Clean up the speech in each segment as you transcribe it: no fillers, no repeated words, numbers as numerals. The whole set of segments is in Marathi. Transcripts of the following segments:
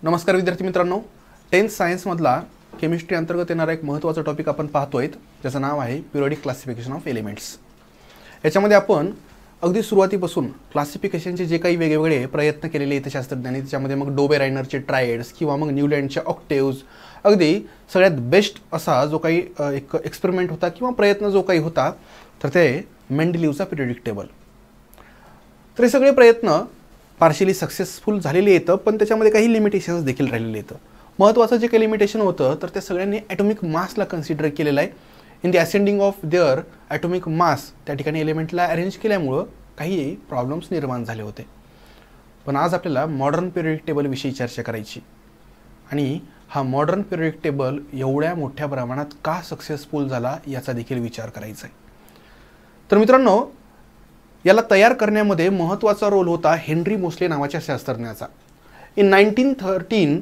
नमस्कार विद्यार्थी मित्रांनो, 10th सायन्समधला केमिस्ट्री अंतर्गत येणारा एक महत्त्वाचा टॉपिक आपण पाहतोय, ज्याचं नाव आहे पिरियडिक क्लासिफिकेशन ऑफ एलिमेंट्स। याच्यामध्ये आपण अगदी सुरुवातीपासून क्लासिफिकेशनचे जे काही वेगवेगळे प्रयत्न केलेले आहेत शास्त्रज्ञांनी, त्याच्यामध्ये मग डोबेरायनरचे ट्रायड्स किंवा मग न्यूलँडचे ऑक्टेव्ज, अगदी सगळ्यात बेस्ट असा जो काही एक एक्सपेरिमेंट होता किंवा प्रयत्न जो काही होता, तर ते मेंडेलीवचा पिरियडिक टेबल। तर हे सगळे प्रयत्न पार्शियली सक्सेसफुल झालेले आहेत, पण त्याच्यामध्ये काही लिमिटेशन्स देखील राहिलेले आहेत। महत्त्वाचं जे काही लिमिटेशन होतं तर ते सगळ्यांनी ॲटॉमिक मासला कन्सिडर केलेलं आहे। In the ascending of their atomic mass त्या ठिकाणी एलिमेंटला अरेंज केल्यामुळं काही प्रॉब्लेम्स निर्माण झाले होते। पण आज आपल्याला मॉडर्न पिरियडिक टेबलविषयी चर्चा करायची, आणि हा मॉडर्न पिरियडिक टेबल एवढ्या मोठ्या प्रमाणात का सक्सेसफुल झाला याचा देखील विचार करायचा आहे। तर मित्रांनो, याला तयार करण्यामध्ये महत्त्वाचा रोल होता हेनरी मोसले नावाच्या शास्त्रज्ञाचा। In 1913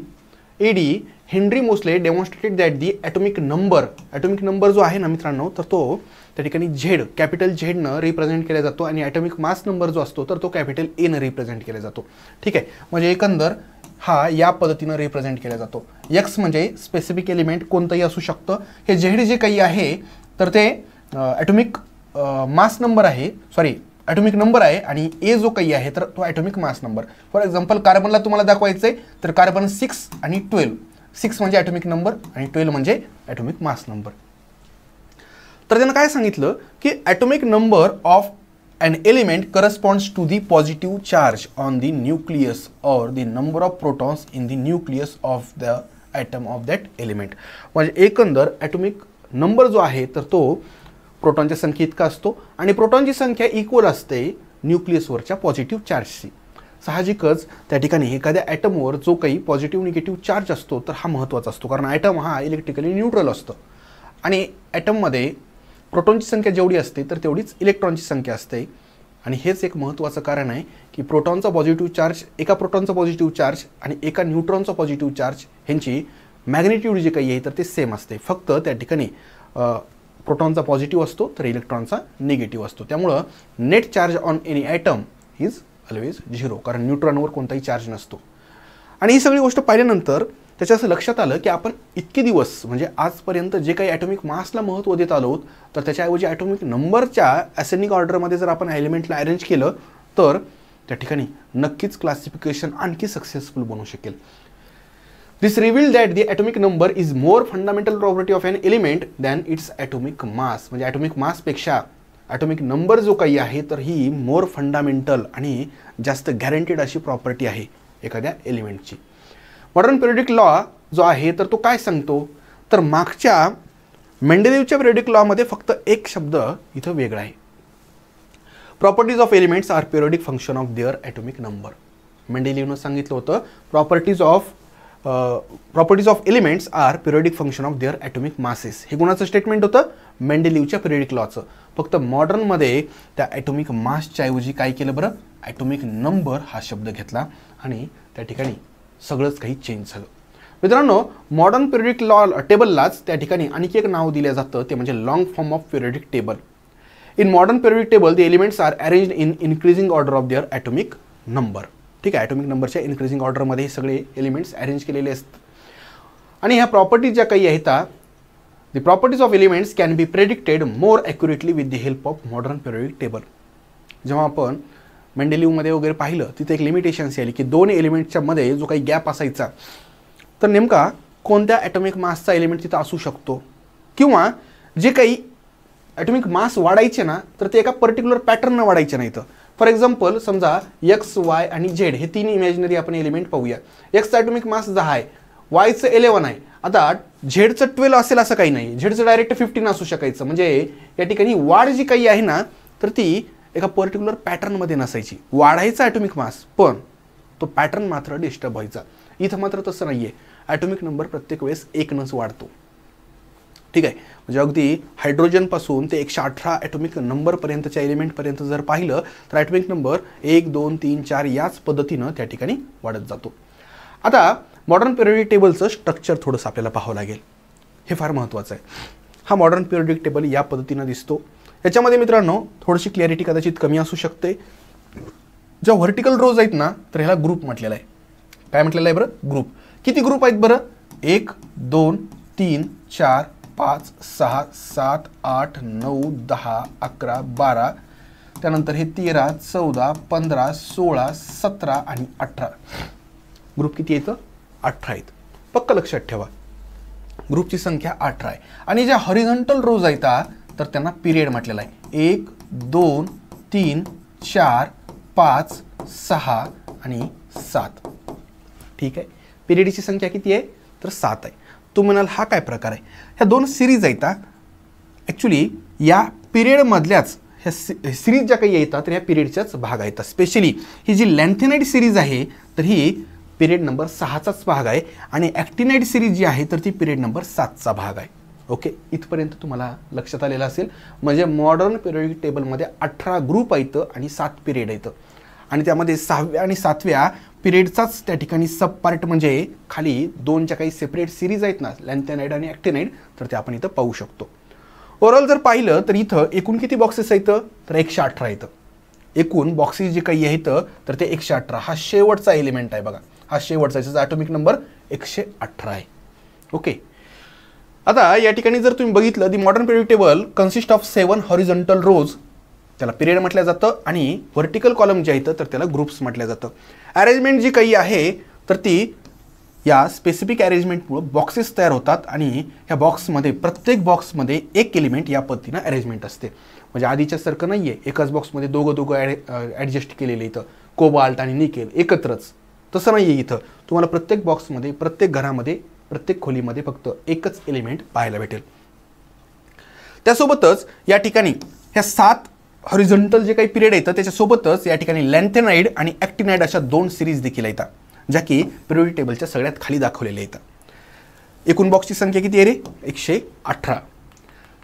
AD Henry Moseley demonstrated that the atomic number जो आहे ना मित्रांनो, तर तो त्या ठिकाणी झेड, कॅपिटल झेडनं रिप्रेझेंट केला जातो, आणि ॲटॉमिक मास नंबर जो असतो तर तो कॅपिटल एनं रिप्रेझेंट केला जातो। ठीक आहे, म्हणजे एकंदर हा या पद्धतीनं रिप्रेझेंट केला जातो। एक्स म्हणजे स्पेसिफिक एलिमेंट कोणतंही असू शकतं, हे झेड जे काही आहे तर ते ॲटॉमिक मास नंबर आहे, ॲटॉमिक नंबर आहे, आणि ए जो काही आहे तर तो atomic mass number. For example कार्बनला तुम्हाला दाखवायचं आहे तर कार्बन 6 आणि 12, 6 म्हणजे ॲटॉमिक नंबर आणि 12 म्हणजे ॲटॉमिक मास नंबर। तर त्यानं काय सांगितलं की atomic number of an element corresponds to the positive charge on the nucleus or the number of protons in the nucleus of the atom of that element। म्हणजे एकंदर ॲटॉमिक नंबर जो आहे तर तो प्रोटॉनच्या संख्ये इतका असतो, आणि प्रोटॉनची संख्या इक्वल असते न्यूक्लियसवरच्या पॉझिटिव्ह चार्जशी। साहजिकच त्या ठिकाणी एखाद्या ॲटमवर जो काही पॉझिटिव्ह निगेटिव्ह चार्ज असतो तर हा महत्त्वाचा असतो, कारण ॲटम हा इलेक्ट्रिकली न्यूट्रल असतो, आणि ॲटममध्ये प्रोटॉनची संख्या जेवढी असते तर तेवढीच इलेक्ट्रॉनची संख्या असते। आणि हेच एक महत्त्वाचं कारण आहे की प्रोटॉनचा पॉझिटिव्ह चार्ज, एका प्रोटॉनचा पॉझिटिव्ह चार्ज आणि एका न्यूट्रॉनचा पॉझिटिव्ह चार्ज ह्यांची मॅग्निट्यूड जे काही आहे तर ते सेम असते, फक्त त्या ठिकाणी प्रोटॉनचा पॉझिटिव्ह असतो तर इलेक्ट्रॉनचा निगेटिव्ह असतो। त्यामुळं net charge on any atom is always 0, कारण न्यूट्रॉनवर कोणताही चार्ज नसतो। आणि ही सगळी गोष्ट पाहिल्यानंतर त्याच्या असं लक्षात आलं की आपण इतके दिवस म्हणजे आजपर्यंत जे काही ॲटॉमिक मासला महत्त्व देत आलो तर त्याच्याऐवजी ॲटॉमिक नंबरच्या असेंडिंग ऑर्डरमध्ये जर आपण एलिमेंटला अरेंज केलं तर त्या ठिकाणी नक्कीच क्लासिफिकेशन आणखी सक्सेसफुल बनू शकेल। This revealed that the atomic number is more fundamental property of an element than its atomic mass। म्हणजे ॲटॉमिक मासपेक्षा ॲटॉमिक नंबर जो काही आहे तर ही मोर फंडामेंटल आणि जास्त गॅरंटेड अशी प्रॉपर्टी आहे एखाद्या एलिमेंटची। मॉडर्न पिरियडिक लॉ जो आहे तर तो काय सांगतो, तर मागच्या मेंडेलीवच्या पिरियडिक लॉमध्ये फक्त एक शब्द इथं वेगळा आहे। Properties of elements are periodic function of their atomic number. मेंडेलीवनं सांगितलं होतं properties of elements are periodic function of their atomic masses. हे कोणाचं स्टेटमेंट होतं? मेंडेलीवच्या पिरियडिक लॉचं। फक्त मॉडर्नमध्ये त्या ॲटॉमिक मासच्या ऐवजी काय केलं बरं, ॲटॉमिक नंबर हा शब्द घेतला, आणि त्या ठिकाणी सगळंच काही चेंज झालं। मित्रांनो, मॉडर्न पिरियडिक लॉ टेबललाच त्या ठिकाणी आणखी एक नाव दिलं जातं, ते म्हणजे long form of periodic table. In modern periodic table the elements are arranged in increasing order of their atomic number. ठीक आहे, ॲटॉमिक नंबरच्या इन्क्रीजिंग ऑर्डरमध्ये हे सगळे एलिमेंट्स अरेंज केलेले असतात, आणि ह्या प्रॉपर्टीज ज्या काही आहेत the properties of elements can be predicted more accurately with the help of modern periodic table. जेव्हा आपण मेंडेलीवमध्ये वगैरे पाहिलं तिथे एक लिमिटेशन्स आली की दोन एलिमेंट्सच्या मध्ये जो काही गॅप असायचा तर नेमका कोणत्या ॲटॉमिक मासचा एलिमेंट तिथं असू शकतो, किंवा जे काही ॲटॉमिक मास वाढायचे ना तर ते एका पर्टिक्युलर पॅटर्ननं वाढायचे नाहीत। फॉर एक्झाम्पल समजा एक्स, वाय आणि झेड हे तीन इमॅजिनरी आपण एलिमेंट पाहूया। एक्सचा ॲटॉमिक मास 10 आहे, वायचं 11 आहे, आता झेडचं 12 असेल असं काही नाही, झेडचं डायरेक्ट 15 असू शकायचं। म्हणजे या ठिकाणी वाढ जी काही आहे ना तर ती एका पर्टिक्युलर पॅटर्नमध्ये नसायची, वाढायचा ॲटॉमिक मास पण तो पॅटर्न मात्र डिस्टर्ब व्हायचा। इथं मात्र तसं नाही आहे, ॲटॉमिक नंबर प्रत्येक वेळेस एकनंच वाढतो। ठीक आहे, म्हणजे अगदी हायड्रोजनपासून ते 118 ॲटॉमिक नंबरपर्यंतच्या एलिमेंटपर्यंत जर पाहिलं तर ॲटॉमिक नंबर 1, 2, 3, 4 याच पद्धतीनं त्या ठिकाणी वाढत जातो। आता मॉडर्न पिरियडिक टेबलचं स्ट्रक्चर थोडंसं आपल्याला पाहावं लागेल, हे फार महत्त्वाचं आहे। हा मॉडर्न पिरियडिक टेबल या पद्धतीनं दिसतो। याच्यामध्ये मित्रांनो थोडीशी क्लॅरिटी कदाचित कमी असू शकते। ज्या व्हर्टिकल रोज आहेत ना तर ह्याला ग्रुप म्हटलेला आहे। काय म्हटलेलं आहे बरं? ग्रुप। किती ग्रुप आहेत बरं? 1 2 3 4 5 6 7 8 9 10 11 12, त्यानंतर हे 13 14 15 16 17 आणि 18 ग्रुप किती येतं? 18 आहेत. पक्क लक्षात ठेवा, ग्रुपची संख्या 18 आहे. आणि ज्या हॉरिझॉन्टल रोज आहेत तर त्यांना पिरियड म्हटलेला आहे. 1 2 3 4 5 6 आणि 7. ठीक आहे, पिरियडची संख्या किती आहे? तर 7 आहे. तू म्हणाल हा काय प्रकार आहे? ह्या दोन सिरीज आहेत. ॲक्च्युली या पिरियडमधल्याच ह्या सिरीज ज्या काही येतात तर ह्या पिरियडच्याच भाग आहेत. स्पेशली ही जी लॅन्थेनाइड सिरीज आहे तर ही पिरियड नंबर 6चाच भाग आहे आणि ॲक्टिनाइड सिरीज जी आहे तर ती पिरियड नंबर 7चा भाग आहे. ओके, इथपर्यंत तुम्हाला लक्षात आलेलं असेल. म्हणजे मॉडर्न पिरियडिक टेबलमध्ये 18 ग्रुप आहेत आणि 7 पिरियड आहेत आणि त्यामध्ये 6व्या आणि 7व्या पिरियडचाच त्या ठिकाणी सब पार्ट म्हणजे खाली 2 ज्या काही सेपरेट सिरीज आहेत ना, लॅन्थेनाइड आणि ॲक्टिनाइड, तर ते आपण इथं पाहू शकतो. ओव्हरऑल जर पाहिलं तर इथं एकूण किती बॉक्सेस आहेत? तर 118 आहेत. एकूण बॉक्सेस जे काही आहेत तर ते 118. हा शेवटचा एलिमेंट आहे बघा, हा शेवटचा, याचा ॲटॉमिक नंबर 118 आहे. ओके, आता या ठिकाणी जर तुम्ही बघितलं, the modern periodic table consist of 7 horizontal rows, त्याला पिरियड म्हटलं जातं, आणि व्हर्टिकल कॉलम जे आहेत तर त्याला ग्रुप्स म्हटलं जातं. अरेंजमेंट जी काही आहे तर ती या स्पेसिफिक अरेंजमेंटमुळे बॉक्सेस तयार होतात आणि ह्या बॉक्समध्ये प्रत्येक बॉक्समध्ये एक एलिमेंट या पद्धतीनं अरेंजमेंट असते. म्हणजे आधीच्यासारखं नाही आहे एकाच बॉक्समध्ये दोघं ॲडजस्ट केलेले, इथं कोबाल्ट आणि निकेल एकत्रच, तसं नाही आहे. इथं तुम्हाला प्रत्येक बॉक्समध्ये, प्रत्येक घरामध्ये, प्रत्येक खोलीमध्ये फक्त एकच एलिमेंट पाहायला भेटेल. त्यासोबतच या ठिकाणी ह्या 7 हॉरिझॉन्टल जे काही पिरियड येतं त्याच्यासोबतच या ठिकाणी लॅन्थेनाइड आणि ॲक्टिनाइड अशा 2 सिरीज देखील येतात, ज्या की पिरियडिक टेबलच्या सगळ्यात खाली दाखवलेल्या येतात. एकूण बॉक्सची संख्या किती आहे रे? 118.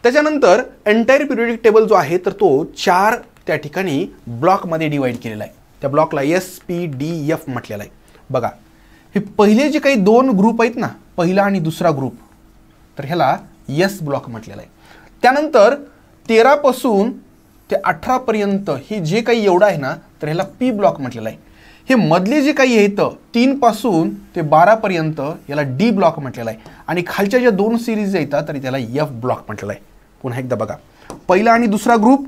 त्याच्यानंतर एंटायर पिरियडिक टेबल जो आहे तर तो 4 त्या ठिकाणी ब्लॉकमध्ये डिवाइड केलेला आहे. त्या ब्लॉकला SPDF म्हटलेला आहे. बघा, हे पहिले जे काही 2 ग्रुप आहेत ना, पहिला आणि दुसरा ग्रुप, तर ह्याला S ब्लॉक म्हटलेला आहे. त्यानंतर 13 पासून ते 18 पर्यंत हे जे काही एवढं आहे ना तर ह्याला P ब्लॉक म्हटलेला आहे. हे मधले जे काही येतं 3 पासून ते 12 पर्यंत याला D ब्लॉक म्हटलेला आहे. आणि खालच्या ज्या 2 सिरीज येतात तरी त्याला F ब्लॉक म्हटलेला आहे. पुन्हा एकदा बघा, पहिला आणि दुसरा ग्रुप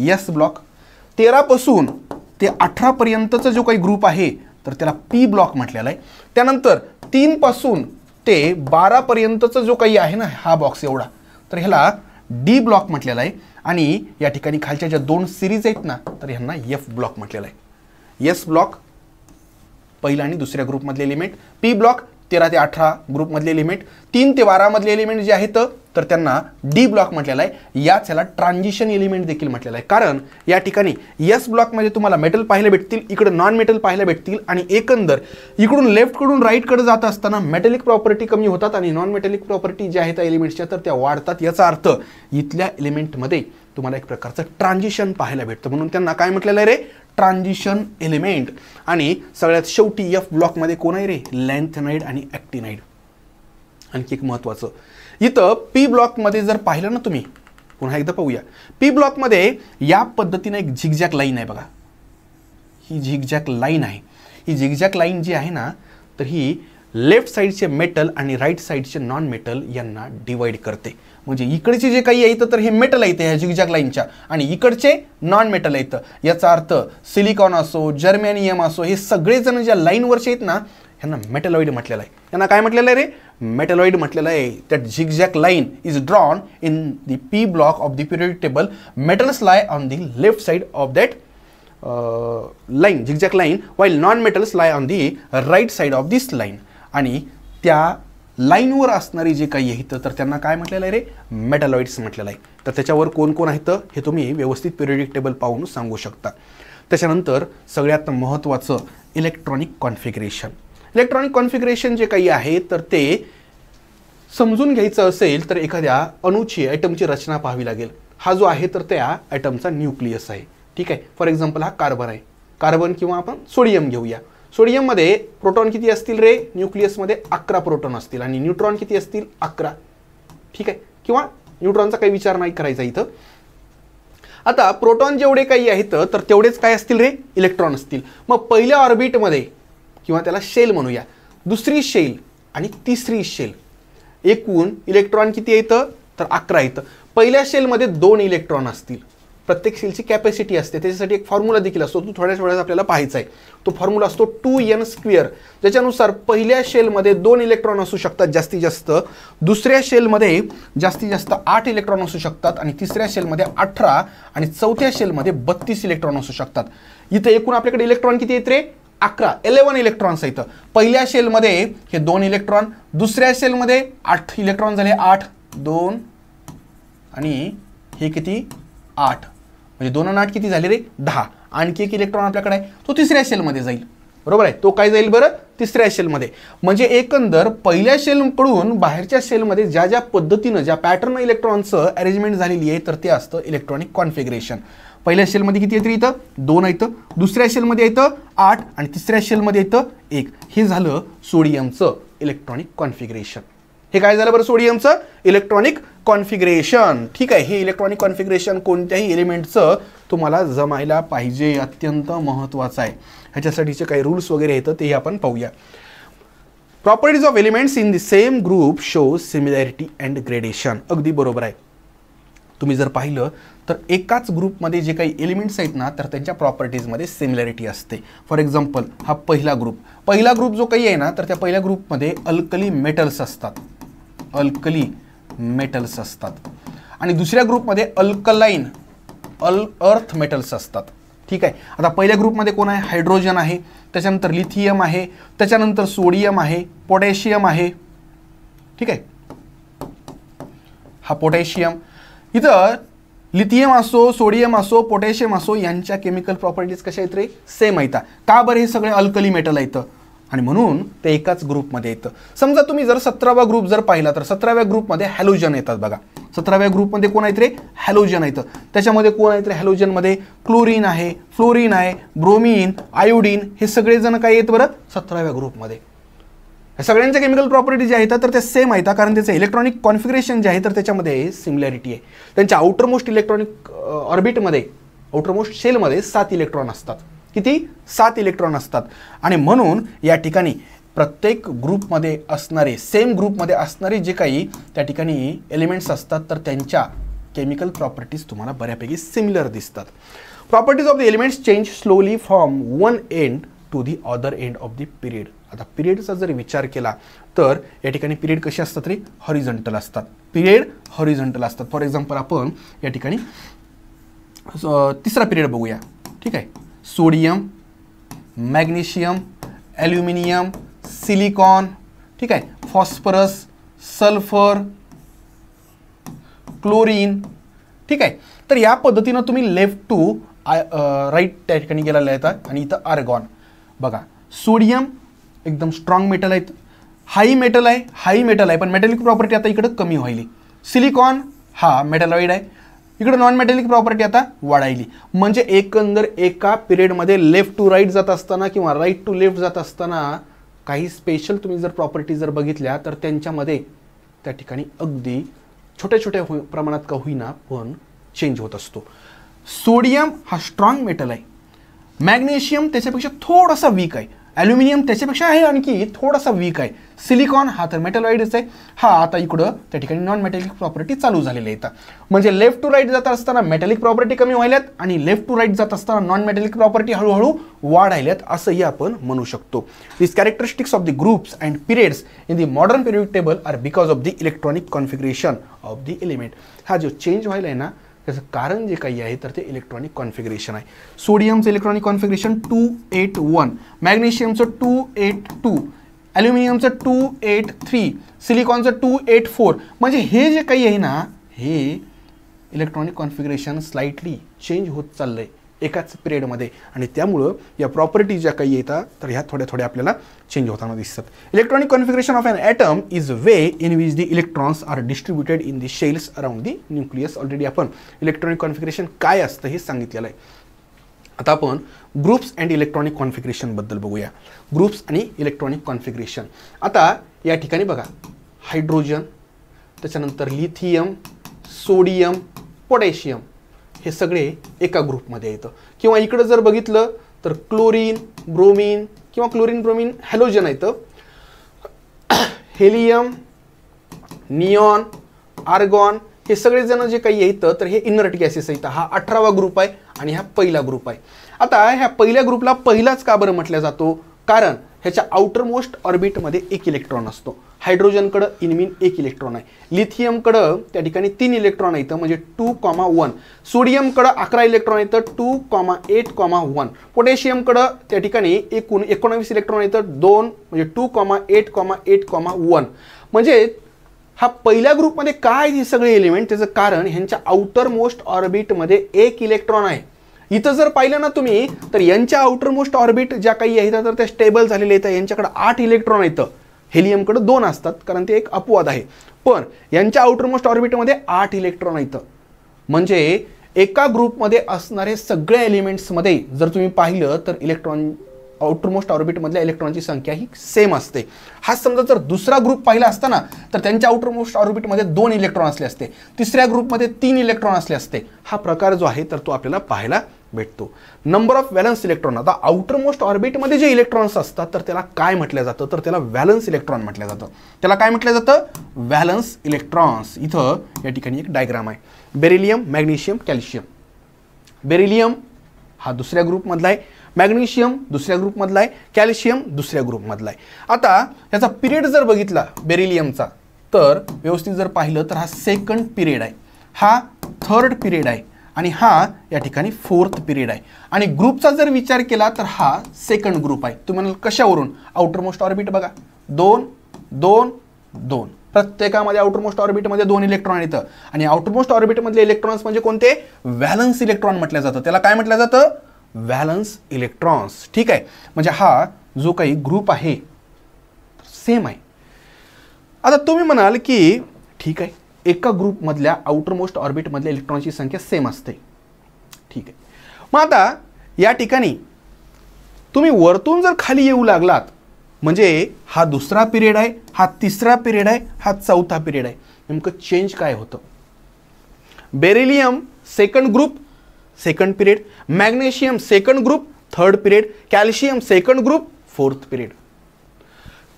S ब्लॉक, 13 पासून ते 18 पर्यंतचा जो काही ग्रुप आहे तर त्याला P ब्लॉक म्हटलेला आहे. त्यानंतर 3 पासून ते 12 पर्यंतचा जो काही आहे ना हा बॉक्स एवढा, तर ह्याला D ब्लॉक म्हटलेला आहे. आणि या ठिकाणी खालच्या ज्या 2 सिरीज आहेत ना तर ह्यांना F ब्लॉक म्हटलेला आहे. S ब्लॉक पहिला आणि दुसऱ्या ग्रुपमधले एलिमेंट, P ब्लॉक 13 ते 18 ग्रुपमधले एलिमेंट, 3 ते 12 मधले एलिमेंट जे आहेत तर त्यांना D ब्लॉक म्हटलेला आहे. याच याला ट्रान्झिशन एलिमेंट देखील म्हटलेलं आहे, कारण या ठिकाणी S ब्लॉकमध्ये तुम्हाला मेटल पाहायला भेटतील, इकडं नॉन मेटल पाहायला भेटतील, आणि एकंदर इकडून लेफ्टकडून राईटकडे जात असताना मेटलिक प्रॉपर्टी कमी होतात आणि नॉन मेटलिक प्रॉपर्टी ज्या आहेत एलिमेंट्सच्या तर त्या वाढतात. याचा अर्थ इथल्या एलिमेंटमध्ये तुम्हाला एक प्रकारचं ट्रान्झिशन पाहायला भेटतं, म्हणून त्यांना काय म्हटलेलं आहे रे? Transition element. आणि सगळ्यात शेवटी F ब्लॉकमध्ये कोण आहे रे? लॅन्थेनाइड आणि ॲक्टिनाइड. आणखी एक महत्त्वाचं, इथं P ब्लॉकमध्ये जर पाहिलं ना तुम्ही, पुन्हा एकदा पाहूया, P ब्लॉकमध्ये या पद्धतीने एक झिगझॅग लाईन आहे बघा, ही झिगझॅग लाईन आहे. ही झिगझॅग लाईन जी आहे ना तर ही लेफ्ट साईडचे मेटल आणि राईट साईडचे नॉन मेटल यांना डिवाइड करते. म्हणजे इकडचे जे काही येतं तर हे मेटल येतं ह्या झिगझॅग लाईनच्या, आणि इकडचे नॉन मेटल येतं. याचा अर्थ सिलिकॉन असो, जर्मेनियम असो, हे सगळेजण ज्या लाईनवरचे आहेत ना ह्यांना मेटलॉइड म्हटलेलं आहे. यांना काय म्हटलेलं आहे रे? मेटलॉइड म्हटलेलं आहे. That zigzag line is drawn in the P block of the periodic table. Metals lie on the left side of that line, zigzag line, while non-metals lie on the right side of this line. आणि त्या लाईनवर असणारी जे काही आहे तर त्यांना काय म्हटलेलं आहे रे? मेटलॉइड्स म्हटलेलं आहे. तर त्याच्यावर कोण कोण आहेत हे तुम्ही व्यवस्थित पिरियडिक टेबल पाहून सांगू शकता. त्याच्यानंतर सगळ्यात महत्त्वाचं इलेक्ट्रॉनिक कॉन्फिगरेशन. इलेक्ट्रॉनिक कॉन्फिगरेशन जे काही आहे तर ते समजून घ्यायचं असेल तर एखाद्या अणूची, ॲटमची रचना पाहावी लागेल. हा जो आहे तर त्या ॲटमचा न्यूक्लियस आहे. ठीक आहे, फॉर एक्झाम्पल हा कार्बन आहे. कार्बन किंवा आपण सोडियम घेऊया. सोडियममध्ये प्रोटॉन किती असतील रे? न्यूक्लियसमध्ये 11 प्रोटॉन असतील, आणि न्यूट्रॉन किती असतील? 11. ठीक आहे, किंवा न्यूट्रॉनचा काही विचार नाही करायचा इथं. आता प्रोटॉन जेवढे काही आहेत तर तेवढेच काय असतील रे? इलेक्ट्रॉन असतील. मग पहिल्या ऑर्बिटमध्ये किंवा त्याला शेल म्हणूया, दुसरी शेल आणि तिसरी शेल, एकूण इलेक्ट्रॉन किती येतं तर 11 येतं. पहिल्या शेलमध्ये 2 इलेक्ट्रॉन असतील. प्रत्येक शेलची कॅपॅसिटी असते, त्याच्यासाठी एक फॉर्म्युला देखील असतो, तो थोड्याच वेळात आपल्याला पाहायचा आहे. तो फॉर्म्युला असतो 2n², ज्याच्यानुसार पहिल्या शेलमध्ये 2 इलेक्ट्रॉन असू शकतात जास्तीत जास्त, दुसऱ्या शेलमध्ये जास्तीत जास्त 8 इलेक्ट्रॉन असू शकतात, आणि तिसऱ्या शेलमध्ये 18, आणि चौथ्या शेलमध्ये 32 इलेक्ट्रॉन असू शकतात. इथं एकूण आपल्याकडे इलेक्ट्रॉन किती येत रे 11 इलेक्ट्रॉन्स आहेत. पहिल्या शेलमध्ये हे 2 इलेक्ट्रॉन, दुसऱ्या शेलमध्ये 8 इलेक्ट्रॉन झाले, 8 2 आणि हे किती 8, म्हणजे 2 आणि 8 किती झाले रे 10. आणखी एक इलेक्ट्रॉन आपल्याकडे आहे, तो तिसऱ्या शेलमध्ये जाईल. बरोबर आहे, तो काय जाईल बरं तिसऱ्या शेलमध्ये. म्हणजे एकंदर पहिल्या शेलकडून बाहेरच्या शेलमध्ये ज्या ज्या पद्धतीनं ज्या पॅटर्न इलेक्ट्रॉनचं अरेंजमेंट झालेली आहे तर ते असतं इलेक्ट्रॉनिक कॉन्फिगरेशन. पहिल्या शेलमध्ये किती येतं इथं 2 येतं, दुसऱ्या शेलमध्ये येतं 8, आणि तिसऱ्या शेलमध्ये येतं 1. हे झालं सोडियमचं इलेक्ट्रॉनिक कॉन्फिगरेशन. हे काय झालं बरं सोडियमचं इलेक्ट्रॉनिक कॉन्फिगरेशन. ठीक आहे, हे इलेक्ट्रॉनिक कॉन्फिगरेशन कोणत्याही एलिमेंटचं तुम्हाला जमायला पाहिजे, अत्यंत महत्त्वाचं आहे. ह्याच्यासाठीचे काही रूल्स वगैरे येतं तेही आपण पाहूया. Properties of elements in the same group show similarity and gradation. अगदी बरोबर आहे. तुम्ही जर पाहिलं तर एकाच ग्रुपमध्ये जे काही एलिमेंट्स आहेत ना तर त्यांच्या प्रॉपर्टीजमध्ये सिमिलॅरिटी असते. फॉर एक्झाम्पल हा पहिला ग्रुप जो काही आहे ना तर त्या पहिल्या ग्रुपमध्ये अल्कली मेटल्स असतात, अल्कली मेटल्स असतात, आणि दुसऱ्या ग्रुपमध्ये अल्कलाइन अर्थ मेटल्स असतात. ठीक आहे, आता पहिल्या ग्रुपमध्ये कोण आहे हायड्रोजन आहे, त्याच्यानंतर लिथियम आहे, त्याच्यानंतर सोडियम आहे, पोटॅशियम आहे. ठीक आहे, हा पोटॅशियम. इथं लिथियम असो, सोडियम असो, पोटॅशियम असो, यांच्या केमिकल प्रॉपर्टीज कशा आहेत रे सेम आहेत. का बरं हे सगळे अल्कली मेटल आहेत आणि म्हणून ते एकाच ग्रुपमध्ये येतं. समजा तुम्ही जर 17वा ग्रुप जर पाहिला तर 17व्या ग्रुपमध्ये हॅलोजन येतात बघा. 17व्या ग्रुपमध्ये कोण आहेत रे हॅलोजन येतं. त्याच्यामध्ये कोण आहेत रे हॅलोजनमध्ये क्लोरीन आहे, फ्लोरीन आहे, ब्रोमीन, आयोडीन, हे सगळेजण काय आहेत बरं 17व्या ग्रुपमध्ये. सगळ्यांच्या केमिकल प्रॉपर्टी जे आहेत तर ते सेम आहेत, कारण त्याचं इलेक्ट्रॉनिक कॉन्फिगरेशन जे आहे तर त्याच्यामध्ये सिमिलॅरिटी आहे. त्यांच्या आउटरमोस्ट इलेक्ट्रॉनिक ऑर्बिटमध्ये, आउटरमोस्ट शेलमध्ये 7 इलेक्ट्रॉन असतात. किती 7 इलेक्ट्रॉन असतात. आणि म्हणून या ठिकाणी प्रत्येक ग्रुपमध्ये असणारे, सेम ग्रुपमध्ये असणारे जे काही त्या ठिकाणी एलिमेंट्स असतात तर त्यांच्या केमिकल प्रॉपर्टीज तुम्हाला बऱ्यापैकी सिमिलर दिसतात. Properties of the elements change slowly from one end to the other end of the period. आता पिरियडचा जर विचार केला तर या ठिकाणी पिरियड कसे असतात रे हॉरिझॉन्टल असतात. पिरियड हॉरिझॉन्टल असतात. फॉर एक्झाम्पल आपण या ठिकाणी तिसरा पिरियड बघूया. ठीक आहे, सोडियम, मॅग्नेशियम, ॲल्युमिनियम, सिलिकॉन, ठीक आहे, फॉस्फरस, सल्फर, क्लोरीन. ठीक आहे, तर या पद्धतीनं तुम्ही लेफ्ट टू राईट त्या ठिकाणी गेलेला येतात. आणि इथं आर्गॉन बघा. सोडियम एकदम स्ट्रॉंग मेटल आहेत, हाई मेटल आहे, पण मेटॅलिक प्रॉपर्टी आता इकडं कमी व्हायली. सिलिकॉन हा मेटलॉइड आहे, इकडे नॉन मेटॅलिक प्रॉपर्टी आता वाढायली. म्हणजे एकंदर एका पिरियडमध्ये लेफ्ट टू राईट जात असताना किंवा राईट टू लेफ्ट जात असताना काही स्पेशल तुम्ही जर प्रॉपर्टी जर बघितल्या तर त्यांच्यामध्ये त्या ठिकाणी अगदी छोट्या प्रमाणात का होईना पण चेंज होत असतो. सोडियम हा स्ट्रॉंग मेटल आहे, मॅग्नेशियम त्याच्यापेक्षा थोडासा वीक आहे, ॲल्युमिनियम त्याच्यापेक्षा आहे आणखी थोडासा वीक आहे, सिलिकॉन हा तर मेटलॉइडच आहे, हा आता इकडं त्या ठिकाणी नॉन मेटॅलिक प्रॉपर्टी चालू झालेल्या आहेत. म्हणजे लेफ्ट टू राईट जात असताना मेटॅलिक प्रॉपर्टी कमी व्हायल्यात आणि लेफ्ट टू राईट जात असताना नॉन मेटॅलिक प्रॉपर्टी हळूहळू वाढायल्यात असंही आपण म्हणू शकतो. This characteristics of the groups and periods in the modern periodic table are because of the electronic configuration of the element. हा जो चेंज व्हायला आहे ना त्याचं कारण जे काही आहे तर ते इलेक्ट्रॉनिक कॉन्फिगरेशन आहे. सोडियमचं इलेक्ट्रॉनिक कॉन्फिगरेशन 281, मॅग्नेशियमचं 282, ॲल्युमिनियमचं 283, सिलिकॉनचं 284. म्हणजे हे जे काही आहे ना हे इलेक्ट्रॉनिक कॉन्फिगरेशन स्लाइटली चेंज होत चाललंय एकाच पिरियडमध्ये आणि त्यामुळं या प्रॉपर्टी ज्या काही येतात तर ह्या थोड्या आपल्याला चेंज होताना दिसतात. Electronic configuration of an atom is way in which the electrons are distributed in the shells around the nucleus. Already आपण इलेक्ट्रॉनिक कॉन्फिगरेशन काय असतं हे सांगितलेलं आहे. आता आपण ग्रुप्स अँड इलेक्ट्रॉनिक कॉन्फिगरेशनबद्दल बघूया. ग्रुप्स आणि इलेक्ट्रॉनिक कॉन्फिगरेशन. आता या ठिकाणी बघा हायड्रोजन, त्याच्यानंतर लिथियम, सोडियम, पोटॅशियम हे सगळे एका ग्रुपमध्ये येतं. किंवा इकडं जर बघितलं तर क्लोरीन, ब्रोमीन किंवा क्लोरीन ब्रोमीन हॅलोजन येतं. हेलियम, निऑन, आर्गॉन हे सगळे जण जे काही येतं तर हे इनर्ट गॅसेस आहेत. हा 18वा ग्रुप आहे आणि हा पहिला ग्रुप आहे. आता ह्या पहिल्या ग्रुपला पहिलाच का बरं म्हटलं जातो? कारण ह्याच्या आउटर मोस्ट ऑर्बिटमध्ये एक इलेक्ट्रॉन असतो. हायड्रोजनकडं इनमीन एक इलेक्ट्रॉन आहे. लिथियमकडं त्या ठिकाणी 3 इलेक्ट्रॉन येतं म्हणजे 2,1. सोडियमकडं 11 इलेक्ट्रॉन येतं 2,8,1. पोटॅशियमकडं त्या ठिकाणी एकूण 19 इलेक्ट्रॉन येतं 2 म्हणजे 2,8,8,1. म्हणजे हा पहिल्या ग्रुपमध्ये काय हे सगळे एलिमेंट? त्याचं कारण ह्यांच्या आउटर मोस्ट ऑर्बिटमध्ये एक इलेक्ट्रॉन आहे. इथं जर पाहिलं ना तुम्ही तर यांच्या आउटर मोस्ट ऑर्बिट ज्या काही आहेत तर त्या स्टेबल झालेल्या आहेत. यांच्याकडे 8 इलेक्ट्रॉन येतं. हेलियमकडे 2 असतात कारण ते एक अपवाद आहे. पण यांच्या आउटर मोस्ट ऑर्बिटमध्ये 8 इलेक्ट्रॉन येतं. म्हणजे एका ग्रुपमध्ये असणारे सगळ्या एलिमेंट्समध्ये जर तुम्ही पाहिलं तर इलेक्ट्रॉन आउटर मोस्ट ऑर्बिटमधल्या इलेक्ट्रॉनची संख्या ही सेम असते. हा समजा जर दुसरा ग्रुप पाहिला असता ना तर त्यांच्या आउटर मोस्ट ऑर्बिटमध्ये 2 इलेक्ट्रॉन असले असते. तिसऱ्या ग्रुपमध्ये 3 इलेक्ट्रॉन असले असते. हा प्रकार जो आहे तर तो आपल्याला पाहायला भेटतो. Number of valence electron. आता आउटर मोस्ट ऑर्बिटमध्ये जे इलेक्ट्रॉन्स असतात तर त्याला काय म्हटलं जातं? तर त्याला व्हॅलन्स इलेक्ट्रॉन म्हटलं जातं. त्याला काय म्हटलं जातं? Valence electrons. इथं या ठिकाणी एक डायग्राम आहे. Beryllium, magnesium, calcium. बेरिलियम हा दुसऱ्या ग्रुपमधला आहे, मॅग्नेशियम दुसऱ्या ग्रुपमधला आहे, कॅल्शियम दुसऱ्या ग्रुपमधला आहे. आता याचा पिरियड जर बघितला बेरिलियमचा तर व्यवस्थित जर पाहिलं तर हा सेकंड पिरियड आहे, हा थर्ड पिरियड आहे आणि हा या ठिकाणी फोर्थ पिरियड आहे. आणि ग्रुपचा जर विचार केला तर हा सेकंड ग्रुप आहे. तुम्ही म्हणाल कशावरून? आउटर मोस्ट ऑर्बिट बघा 2 2 2. प्रत्येकामध्ये आउटर मोस्ट ऑर्बिटमध्ये 2 इलेक्ट्रॉन येतं आणि आउटर मोस्ट ऑर्बिटमधले इलेक्ट्रॉन्स म्हणजे कोणते? व्हॅलन्स इलेक्ट्रॉन म्हटलं जातं. त्याला काय म्हटलं जातं? Valence electrons. ठीक आहे. म्हणजे हा जो काही ग्रुप आहे सेम आहे. आता तुम्ही म्हणाल की ठीक आहे एका ग्रुपमधल्या आउटर मोस्ट ऑर्बिटमधल्या इलेक्ट्रॉनची संख्या सेम असते. ठीक आहे. मग आता या ठिकाणी तुम्ही वरतून जर खाली येऊ लागलात म्हणजे हा दुसरा पिरियड आहे, हा तिसरा पिरियड आहे, हा चौथा पिरियड आहे. नेमकं चेंज काय होतं? Beryllium second group second period, magnesium second group third period, calcium second group fourth period.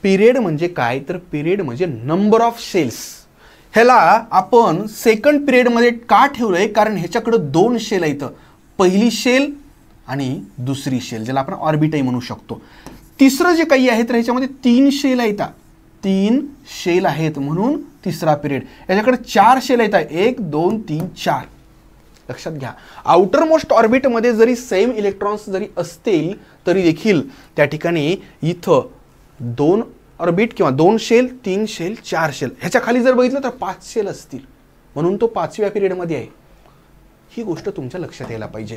Period म्हणजे काय? तर पिरियड म्हणजे नंबर ऑफ शेल्स. ह्याला आपण सेकंड पिरियडमध्ये का ठेवलंय? कारण ह्याच्याकडे 2 शेल आहेत. पहिली शेल आणि दुसरी शेल ज्याला आपण ऑर्बिटही म्हणू शकतो. तिसरं जे काही आहे तर ह्याच्यामध्ये 3 शेल आहेत. 3 शेल आहेत म्हणून तिसरा पिरियड. याच्याकडे 4 शेल आहेत. 1 2 3 4. लक्षात घ्या आउटर मोस्ट ऑर्बिटमध्ये जरी सेम इलेक्ट्रॉन्स जरी असतील तरी देखील त्या ठिकाणी इथं 2 ऑर्बिट किंवा 2 शेल 3 शेल 4 शेल. ह्याच्या खाली जर बघितलं तर 5 शेल असतील म्हणून तो 5व्या पिरियडमध्ये आहे. ही गोष्ट तुमच्या लक्षात यायला पाहिजे.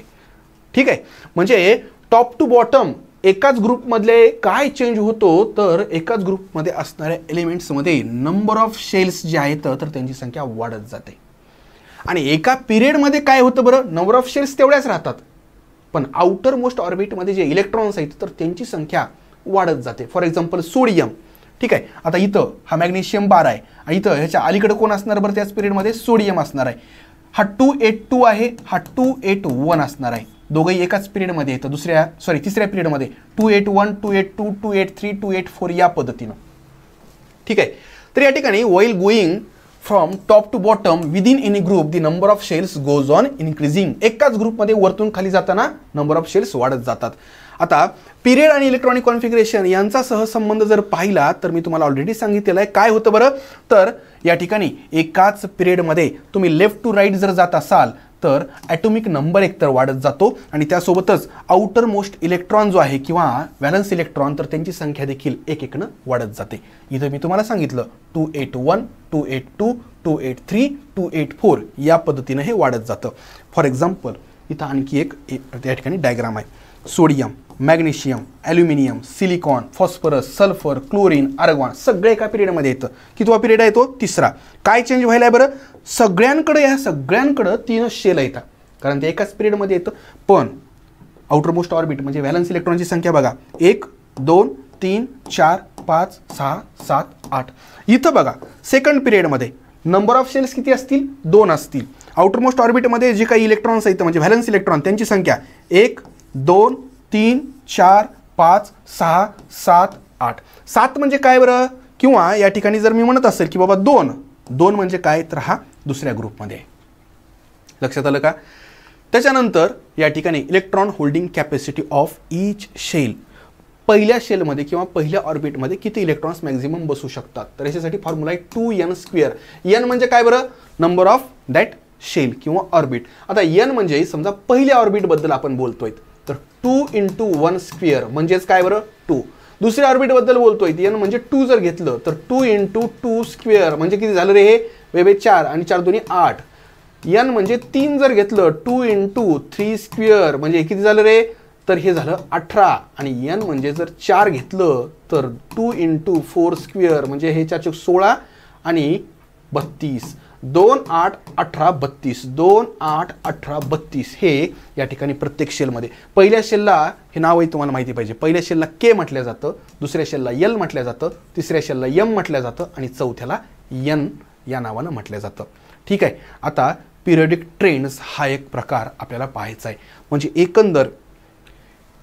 ठीक आहे. म्हणजे टॉप टू बॉटम एकाच ग्रुपमधले काय चेंज होतो तर एकाच ग्रुपमध्ये असणाऱ्या एलिमेंट्समध्ये नंबर ऑफ शेल्स जे आहेत तर त्यांची संख्या वाढत जाते. आणि एका पिरियडमध्ये काय होतं बरं? नंबर ऑफ शेल्स तेवढ्याच राहतात पण आउटर मोस्ट ऑर्बिटमध्ये जे इलेक्ट्रॉन्स आहेत तर त्यांची संख्या वाढत जाते. For example sodium. ठीक आहे. आता इथं हा मॅग्नेशियम 12 आहे आणि इथं ह्याच्या अलीकडे कोण असणार बरं? त्याच पिरियडमध्ये सोडियम असणार आहे. हा 282 आहे, हा 281 असणार आहे. दोघंही एकाच पिरियडमध्ये येतं. तिसऱ्या पिरियडमध्ये 281 282 283 284 या पद्धतीनं. ठीक आहे. तर या ठिकाणी while going from top to bottom within any group the number of shells goes on increasing. एकाच ग्रुपमध्ये वरतून खाली जाताना नंबर ऑफ शेल्स वाढत जातात. आता पिरियड आणि इलेक्ट्रॉनिक कॉन्फिगरेशन यांचा सहसंबंध जर पाहिला तर मी तुम्हाला ऑलरेडी सांगितलेलं आहे. काय होतं बरं? तर या ठिकाणी एकाच पिरियडमध्ये तुम्ही लेफ्ट टू राईट जर जात असाल तर ॲटॉमिक नंबर एकतर वाढत जातो आणि त्यासोबतच आउटर मोस्ट इलेक्ट्रॉन जो आहे किंवा व्हॅलन्स इलेक्ट्रॉन तर त्यांची संख्या देखील एक वाढत जाते. इथं मी तुम्हाला सांगितलं 281 282 283 284 या पद्धतीनं हे वाढत जातं. फॉर एक्झाम्पल इथं आणखी एक त्या ठिकाणी डायग्राम आहे. Sodium, magnesium, aluminium, silicon, phosphorus, sulphur, chlorine, argon सगळे एका पिरियडमध्ये येतं. कितवा पिरियड आहे तो? तिसरा. काय चेंज व्हायला आहे बरं? ह्या सगळ्यांकडं 3 शेल येतात कारण ते एकाच पिरियडमध्ये येतं. पण आउटर मोस्ट ऑर्बिट म्हणजे व्हॅलन्स इलेक्ट्रॉनची संख्या बघा 1 2 3 4 5 6 7 8. इथं बघा सेकंड पिरियडमध्ये नंबर ऑफ शेल्स किती असतील? 2 असतील. आउटर मोस्ट ऑर्बिटमध्ये जे काही इलेक्ट्रॉन्स आहेत म्हणजे व्हॅलन्स इलेक्ट्रॉन त्यांची संख्या 1 2 3 4 5 6 7 8. 7 म्हणजे काय बरं? किंवा या ठिकाणी जर मी म्हणत असेल की बाबा 2 म्हणजे काय, तर हा दुसऱ्या ग्रुपमध्ये आहे. लक्षात आलं का? त्याच्यानंतर या ठिकाणी electron holding capacity of each shell, पहिल्या शेलमध्ये किंवा पहिल्या ऑर्बिटमध्ये किती इलेक्ट्रॉन्स मॅक्झिमम बसू शकतात. तर याच्यासाठी फॉर्म्युला आहे 2n². n म्हणजे काय बरं, नंबर ऑफ दॅट शेल किंवा ऑर्बिट. आता n म्हणजे समजा पहिल्या ऑर्बिटबद्दल आपण बोलतोय तर 2 × 1² म्हणजेच काय बरं 2. दुसऱ्या ऑर्बिटबद्दल बोलतोय n म्हणजे 2 जर घेतलं तर 2 × 2² म्हणजे किती झालं रे, हे वेबे 4 आणि 4 2 8. n म्हणजे 3 जर घेतलं 2 × 3² म्हणजे किती झालं रे, तर हे झालं 18. आणि n म्हणजे जर 4 घेतलं तर 2 × 4² म्हणजे हे 4 16 आणि 32. 2 8 18 32, 2 8 18 32 हे या ठिकाणी प्रत्येक शेलमध्ये. पहिल्या शेलला हे नावही तुम्हाला माहिती पाहिजे. पहिल्या शेलला K म्हटलं जातं, दुसऱ्या शेलला L म्हटलं जातं, तिसऱ्या शेलला M म्हटलं जातं आणि चौथ्याला N या नावानं म्हटलं जातं. ठीक आहे. आता पिरियडिक ट्रेंड्स हा एक प्रकार आपल्याला पाहायचा आहे. म्हणजे एकंदर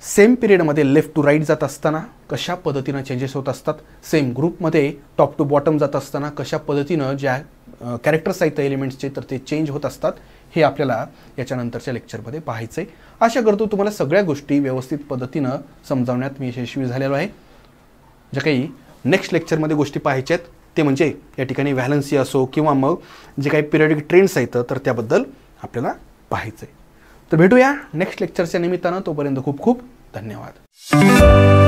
सेम पिरियडमध्ये लेफ्ट टू राईट जात असताना कशा पद्धतीनं चेंजेस होत असतात, सेम ग्रुपमध्ये टॉप टू बॉटम जात असताना कशा पद्धतीनं ज्या कॅरेक्टर्स आहेत एलिमेंट्सचे तर ते चेंज होत असतात, हे आपल्याला याच्यानंतरच्या लेक्चरमध्ये पाहायचं आहे. आशा करतो तुम्हाला सगळ्या गोष्टी व्यवस्थित पद्धतीनं समजावण्यात मी यशस्वी झालेलो आहे. ज्या काही नेक्स्ट लेक्चरमध्ये गोष्टी पाहायच्या आहेत ते म्हणजे या ठिकाणी व्हॅलन्सी असो किंवा मग जे काही पिरियडिक ट्रेंड्स आहेत तर त्याबद्दल आपल्याला पाहायचं आहे. तर भेटूया नेक्स्ट लेक्चरच्या निमित्तानं. तोपर्यंत खूप खूप धन्यवाद.